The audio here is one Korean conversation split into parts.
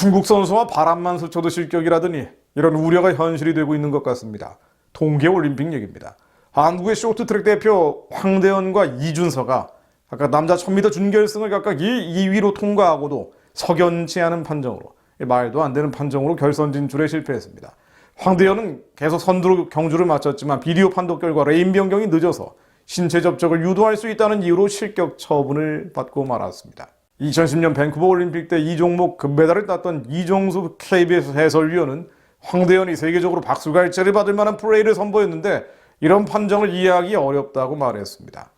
중국 선수와 바람만 스쳐도 실격이라더니 이런 우려가 현실이 되고 있는 것 같습니다. 동계올림픽 얘기입니다. 한국의 쇼트트랙 대표 황대현과 이준서가 아까 남자 1000m 준결승을 각각 2위로 통과하고도 석연치 않은 판정으로, 말도 안 되는 판정으로 결선 진출에 실패했습니다. 황대현은 계속 선두로 경주를 마쳤지만 비디오 판독 결과 레인 변경이 늦어서 신체 접촉을 유도할 수 있다는 이유로 실격 처분을 받고 말았습니다. 2010년 밴쿠버 올림픽 때 이 종목 금메달을 땄던 이종수 KBS 해설위원은 황대현이 세계적으로 박수갈채를 받을 만한 플레이를 선보였는데 이런 판정을 이해하기 어렵다고 말했습니다.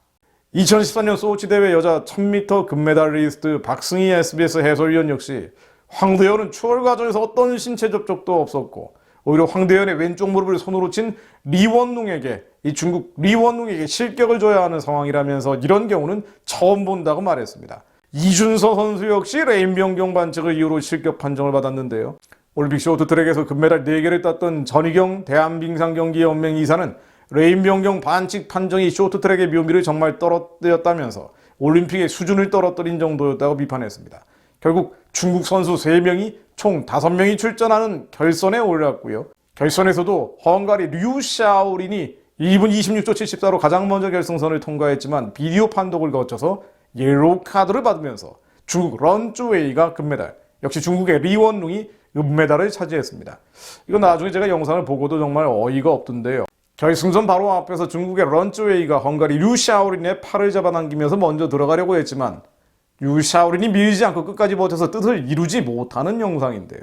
2014년 소치 대회 여자 1000m 금메달리스트 박승희 SBS 해설위원 역시 황대현은 추월 과정에서 어떤 신체 접촉도 없었고 오히려 황대현의 왼쪽 무릎을 손으로 친 리원룽에게, 이 중국 리원룽에게 실격을 줘야 하는 상황이라면서 이런 경우는 처음 본다고 말했습니다. 이준서 선수 역시 레인 변경 반칙을 이유로 실격 판정을 받았는데요. 올림픽 쇼트트랙에서 금메달 4개를 땄던 전희경 대한빙상경기연맹 이사는 레인 변경 반칙 판정이 쇼트트랙의 묘미를 정말 떨어뜨렸다면서 올림픽의 수준을 떨어뜨린 정도였다고 비판했습니다. 결국 중국 선수 3명이 총 5명이 출전하는 결선에 올랐고요. 결선에서도 헝가리 류샤오린이 2분 26초 74로 가장 먼저 결승선을 통과했지만 비디오 판독을 거쳐서 옐로우 카드를 받으면서 중국 런쭈웨이가 금메달, 역시 중국의 리원룽이 은메달을 차지했습니다. 이거 나중에 제가 영상을 보고도 정말 어이가 없던데요. 결승전 바로 앞에서 중국의 런쭈웨이가 헝가리 류샤오린의 팔을 잡아당기면서 먼저 들어가려고 했지만 류샤오린이 밀지 않고 끝까지 버텨서 뜻을 이루지 못하는 영상인데요.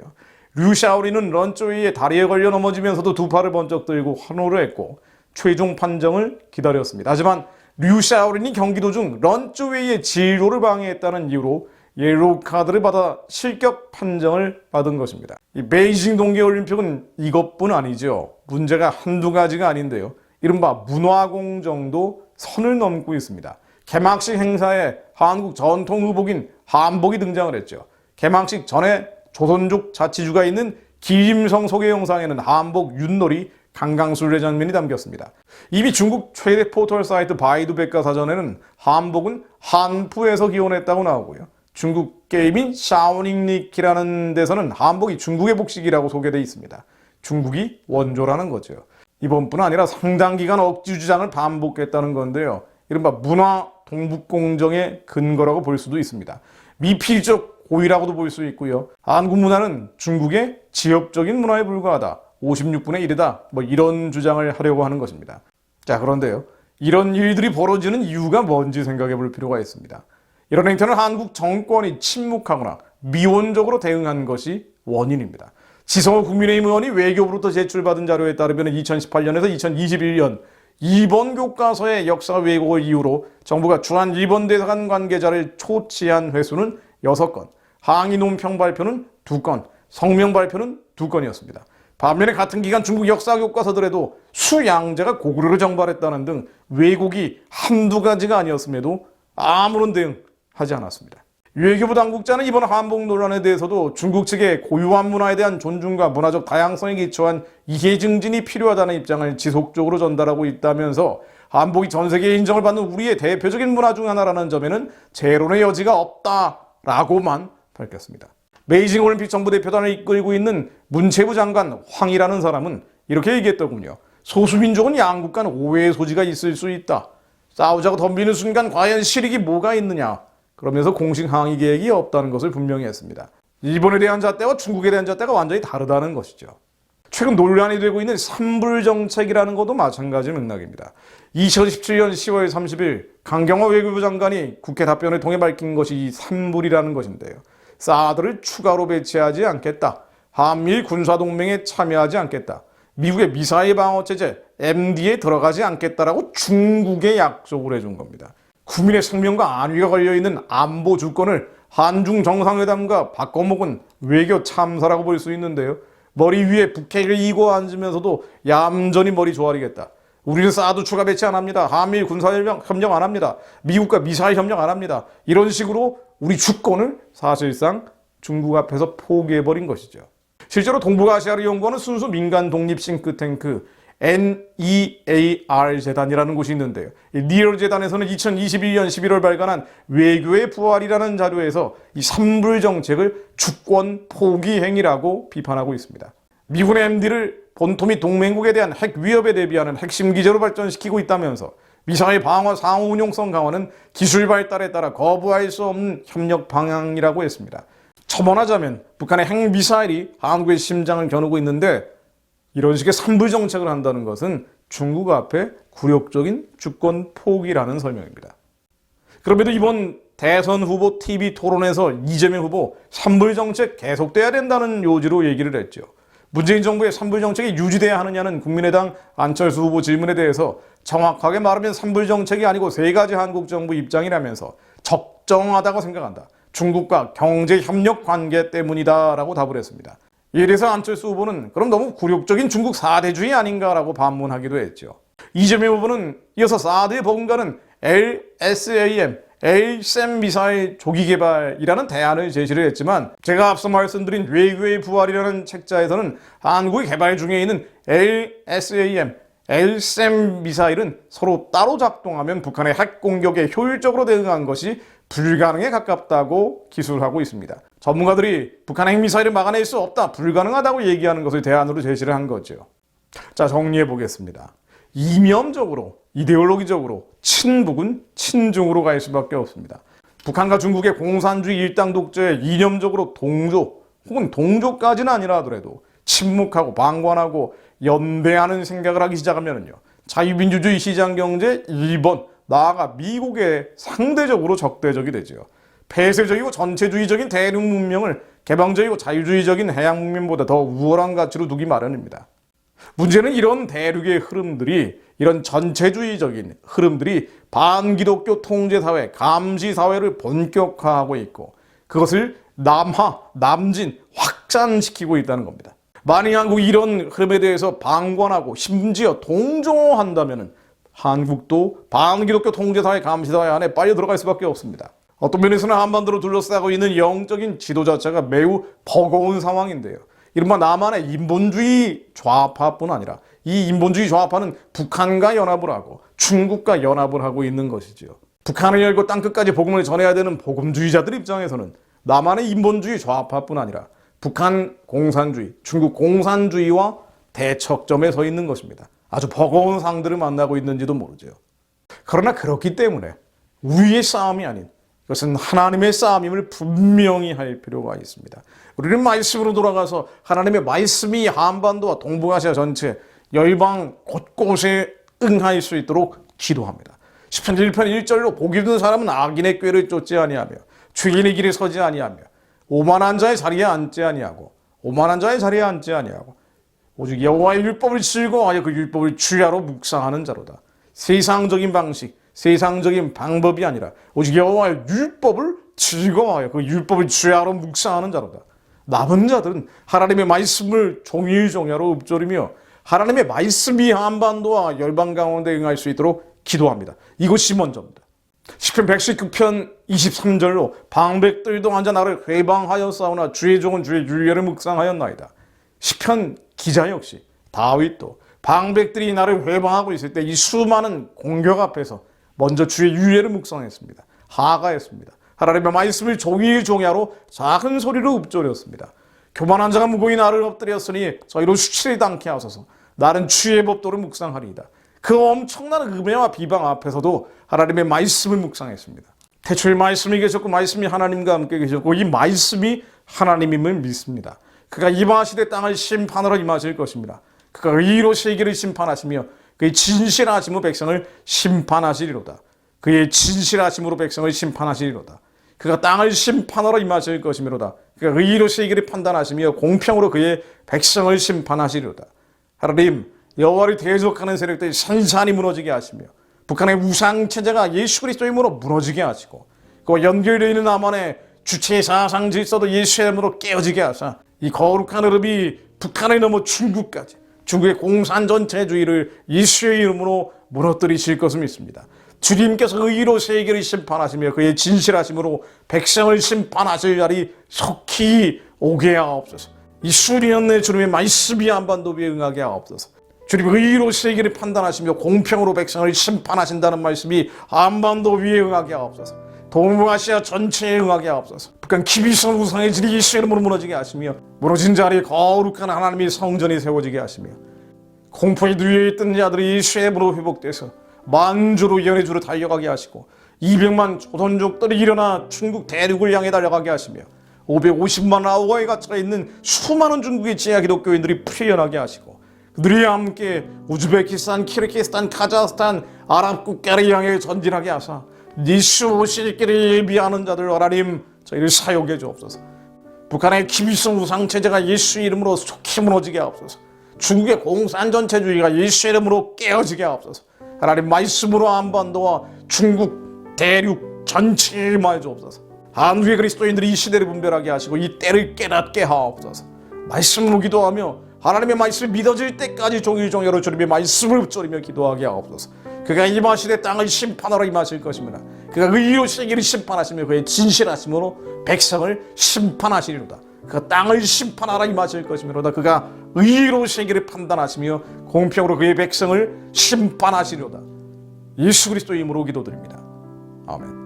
류샤오린은 런쭈웨이의 다리에 걸려 넘어지면서도 두 팔을 번쩍 들고 환호를 했고 최종 판정을 기다렸습니다. 하지만 류샤오린이 경기 도중 런쭈웨이의 진로를 방해했다는 이유로 옐로우 카드를 받아 실격 판정을 받은 것입니다. 이 베이징 동계올림픽은 이것뿐 아니죠. 문제가 한두 가지가 아닌데요. 이른바 문화공정도 선을 넘고 있습니다. 개막식 행사에 한국 전통 의복인 한복이 등장을 했죠. 개막식 전에 조선족 자치주가 있는 기림성 소개 영상에는 한복 윷놀이, 강강술래 장면이 담겼습니다. 이미 중국 최대 포털 사이트 바이두 백과사전에는 한복은 한푸에서 기원했다고 나오고요. 중국 게임인 샤오닝리키라는 데서는 한복이 중국의 복식이라고 소개되어 있습니다. 중국이 원조라는 거죠. 이번뿐 아니라 상당 기간 억지 주장을 반복했다는 건데요. 이른바 문화 동북공정의 근거라고 볼 수도 있습니다. 미필적 고의라고도 볼 수 있고요. 한국 문화는 중국의 지역적인 문화에 불과하다. 56분의 1이다. 이런 주장을 하려고 하는 것입니다. 자, 그런데요. 이런 일들이 벌어지는 이유가 뭔지 생각해 볼 필요가 있습니다. 이런 행태는 한국 정권이 침묵하거나 미온적으로 대응한 것이 원인입니다. 지성호 국민의힘 의원이 외교부로부터 제출받은 자료에 따르면 2018년에서 2021년 일본 교과서의 역사 왜곡을 이유로 정부가 주한 일본 대사관 관계자를 초치한 횟수는 6건, 항의 논평 발표는 2건, 성명 발표는 2건이었습니다. 반면에 같은 기간 중국 역사 교과서들에도 수양제가 고구려를 정발했다는 등 왜곡이 한두 가지가 아니었음에도 아무런 대응하지 않았습니다. 외교부 당국자는 이번 한복 논란에 대해서도 중국 측의 고유한 문화에 대한 존중과 문화적 다양성에 기초한 이해 증진이 필요하다는 입장을 지속적으로 전달하고 있다면서 한복이 전 세계에 인정을 받는 우리의 대표적인 문화 중 하나라는 점에는 재론의 여지가 없다라고만 밝혔습니다. 베이징 올림픽 정부대표단을 이끌고 있는 문체부 장관 황이라는 사람은 이렇게 얘기했더군요. 소수민족은 양국 간 오해의 소지가 있을 수 있다. 싸우자고 덤비는 순간 과연 실익이 뭐가 있느냐. 그러면서 공식 항의 계획이 없다는 것을 분명히 했습니다. 일본에 대한 잣대와 중국에 대한 잣대가 완전히 다르다는 것이죠. 최근 논란이 되고 있는 산불 정책이라는 것도 마찬가지 맥락입니다. 2017년 10월 30일 강경화 외교부 장관이 국회 답변을 통해 밝힌 것이 이 산불이라는 것인데요. 사드를 추가로 배치하지 않겠다. 한미일 군사동맹에 참여하지 않겠다. 미국의 미사일 방어체제 MD에 들어가지 않겠다라고 중국에 약속을 해준 겁니다. 국민의 생명과 안위가 걸려있는 안보 주권을 한중 정상회담과 바꿔먹은 외교 참사라고 볼 수 있는데요. 머리 위에 북핵을 이고 앉으면서도 얌전히 머리 조아리겠다. 우리는 사드 추가 배치 안 합니다. 한미일 군사협력 안 합니다. 미국과 미사일 협력 안 합니다. 이런 식으로 우리 주권을 사실상 중국 앞에서 포기해버린 것이죠. 실제로 동북아시아를 연구하는 순수 민간 독립 싱크탱크 NEAR 재단이라는 곳이 있는데요. 이 니얼 재단에서는 2021년 11월 발간한 외교의 부활이라는 자료에서 이 산불 정책을 주권 포기 행위라고 비판하고 있습니다. 미군의 MD를 본토 및 동맹국에 대한 핵 위협에 대비하는 핵심 기제로 발전시키고 있다면서 미사일 방어 상호 운용성 강화는 기술 발달에 따라 거부할 수 없는 협력 방향이라고 했습니다. 첨언하자면 북한의 핵미사일이 한국의 심장을 겨누고 있는데 이런 식의 산불 정책을 한다는 것은 중국 앞에 굴욕적인 주권 포기라는 설명입니다. 그럼에도 이번 대선 후보 TV 토론에서 이재명 후보 산불 정책 계속돼야 된다는 요지로 얘기를 했죠. 문재인 정부의 산불 정책이 유지돼야 하느냐는 국민의당 안철수 후보 질문에 대해서 정확하게 말하면 산불 정책이 아니고 세 가지 한국 정부 입장이라면서 적정하다고 생각한다. 중국과 경제 협력 관계 때문이다라고 답을 했습니다. 이에 대해서 안철수 후보는 그럼 너무 굴욕적인 중국 사대주의 아닌가라고 반문하기도 했죠. 이재명 후보는 이어서 사드에 버금가는 LSAM, LSAM 미사일 조기 개발이라는 대안을 제시를 했지만 제가 앞서 말씀드린 외교의 부활이라는 책자에서는 한국이 개발 중에 있는 LSAM, LSAM 미사일은 서로 따로 작동하면 북한의 핵 공격에 효율적으로 대응한 것이 불가능에 가깝다고 기술하고 있습니다. 전문가들이 북한 핵미사일을 막아낼 수 없다, 불가능하다고 얘기하는 것을 대안으로 제시를 한 거죠. 자, 정리해 보겠습니다. 이면적으로, 이데올로기적으로 친북은 친중으로 갈 수밖에 없습니다. 북한과 중국의 공산주의 일당 독재에 이념적으로 동조 혹은 동조까지는 아니라 하더라도 침묵하고 방관하고 연대하는 생각을 하기 시작하면요, 자유민주주의 시장경제 일본, 나아가 미국에 상대적으로 적대적이 되죠. 폐쇄적이고 전체주의적인 대륙 문명을 개방적이고 자유주의적인 해양 문명보다 더 우월한 가치로 두기 마련입니다. 문제는 이런 대륙의 흐름들이, 이런 전체주의적인 흐름들이 반기독교 통제사회, 감시사회를 본격화하고 있고 그것을 남하, 남진, 확산시키고 있다는 겁니다. 만약 한국이 이런 흐름에 대해서 방관하고 심지어 동조한다면 한국도 반기독교 통제사회, 감시사회 안에 빨려 들어갈 수밖에 없습니다. 어떤 면에서는 한반도를 둘러싸고 있는 영적인 지도 자체가 매우 버거운 상황인데요. 이른바 남한의 인본주의 좌파뿐 아니라 이 인본주의 좌파는 북한과 연합을 하고 중국과 연합을 하고 있는 것이죠. 북한을 열고 땅끝까지 복음을 전해야 되는 복음주의자들 입장에서는 남한의 인본주의 좌파뿐 아니라 북한 공산주의, 중국 공산주의와 대척점에 서 있는 것입니다. 아주 버거운 상들을 만나고 있는지도 모르죠. 그러나 그렇기 때문에 우리의 싸움이 아닌 이것은 하나님의 싸움임을 분명히 할 필요가 있습니다. 우리는 말씀으로 돌아가서 하나님의 말씀이 한반도와 동북아시아 전체 열방 곳곳에 응할 수 있도록 기도합니다. 시편 1편 1절로 복이 있는 사람은 악인의 꾀를 쫓지 아니하며 죄인의 길에 서지 아니하며 오만한 자의 자리에 앉지 아니하고 오직 여호와의 율법을 즐거워하여 그 율법을 주야로 묵상하는 자로다. 세상적인 방식, 세상적인 방법이 아니라 오직 여호와의 율법을 즐거워하여 그 율법을 주야로 묵상하는 자로다. 남은 자들은 하나님의 말씀을 종일종야로 읊조리며 하나님의 말씀이 한반도와 열방 가운데 응할 수 있도록 기도합니다. 이것이 먼저입니다. 시편 119편 23절로 방백들도 앉아 나를 회방하였사오나 주의 종은 주의 율례를 묵상하였나이다. 시편 기자 역시 다윗도 방백들이 나를 회방하고 있을 때 이 수많은 공격 앞에서 먼저 주의 율례를 묵상했습니다. 하가했습니다. 하나님의 말씀을 종일종야로 작은 소리로 읊조렸습니다. 교만한 자가 무고히 나를 엎드렸으니 저희로 수치를 당케 하소서. 나는 주의 법도를 묵상하리이다. 그 엄청난 음해와 비방 앞에서도 하나님의 말씀을 묵상했습니다. 태초에 말씀이 계셨고 말씀이 하나님과 함께 계셨고 이 말씀이 하나님임을 믿습니다. 그가 이방시대 땅을 심판하러 임하실 것입니다. 그가 의로 세계를 심판하시며 그의 진실하심으로 백성을 심판하시리로다. 그의 진실하심으로 백성을 심판하시리로다. 그가 땅을 심판하러 임하실 것이미로다. 그가 의로 세계를 판단하시며 공평으로 그의 백성을 심판하시리로다. 하나님, 여호와를 대적하는 세력들이 산산이 무너지게 하시며 북한의 우상체제가 예수 그리스도의 이름으로 무너지게 하시고 그와 연결되어 있는 남한의 주체 사상 질서도 예수의 이름으로 깨어지게 하사 이 거룩한 흐름이 북한을 넘어 중국까지 중국의 공산 전체주의를 예수의 이름으로 무너뜨리실 것을 믿습니다. 주님께서 의로 세계를 심판하시며 그의 진실하심으로 백성을 심판하실 날이 속히 오게 하옵소서. 이 수년 내 주님의 말씀이 한반도 위에 응하게 하옵소서. 주님 의로 세계를 판단하시며 공평으로 백성을 심판하신다는 말씀이 한반도 위에 응하게 하옵소서. 동북아시아 전체에 응하게 하옵소서. 북한 기비선 우상의 질이 예수의 이름으로 무너지게 하시며 무너진 자리에 거룩한 하나님의 성전이 세워지게 하시며 공포의 누에 있던 자들이 예수의 이름으로 회복돼서 만주로 연해주로 달려가게 하시고 200만 조선족들이 일어나 중국 대륙을 향해 달려가게 하시며 550만 라오가에 갇혀 있는 수많은 중국의 지하 기독교인들이 풀려나게 하시고 그들이 함께 우즈베키스탄, 키르기스탄, 카자흐스탄, 아랍 국가를 향해 전진하게 하사 예수 오실 길을 예비하는 자들 하나님 저희를 사용해 주옵소서. 북한의 기비성 우상 체제가 예수 이름으로 속히 무너지게 하옵소서. 중국의 공산전체주의가 예수 이름으로 깨어지게 하옵소서. 하나님 말씀으로 한반도와 중국 대륙 전체에 임하여 주옵소서. 한국의 그리스도인들이 이 시대를 분별하게 하시고 이 때를 깨닫게 하옵소서. 말씀으로 기도하며 하나님의 말씀이 믿어질 때까지 종일종일로 주님의 말씀을 붙들며 기도하게 하옵소서. 그가 임하시되 땅을 심판하러 임하실 것입니다. 그가 의로 세계를 심판하시며 그의 진실하심으로 백성을 심판하시리로다. 그가 땅을 심판하러 임하실 것이므로다. 그가 의로 세계를 판단하시며 공평으로 그의 백성을 심판하시리로다. 예수 그리스도의 이름으로 기도드립니다. 아멘.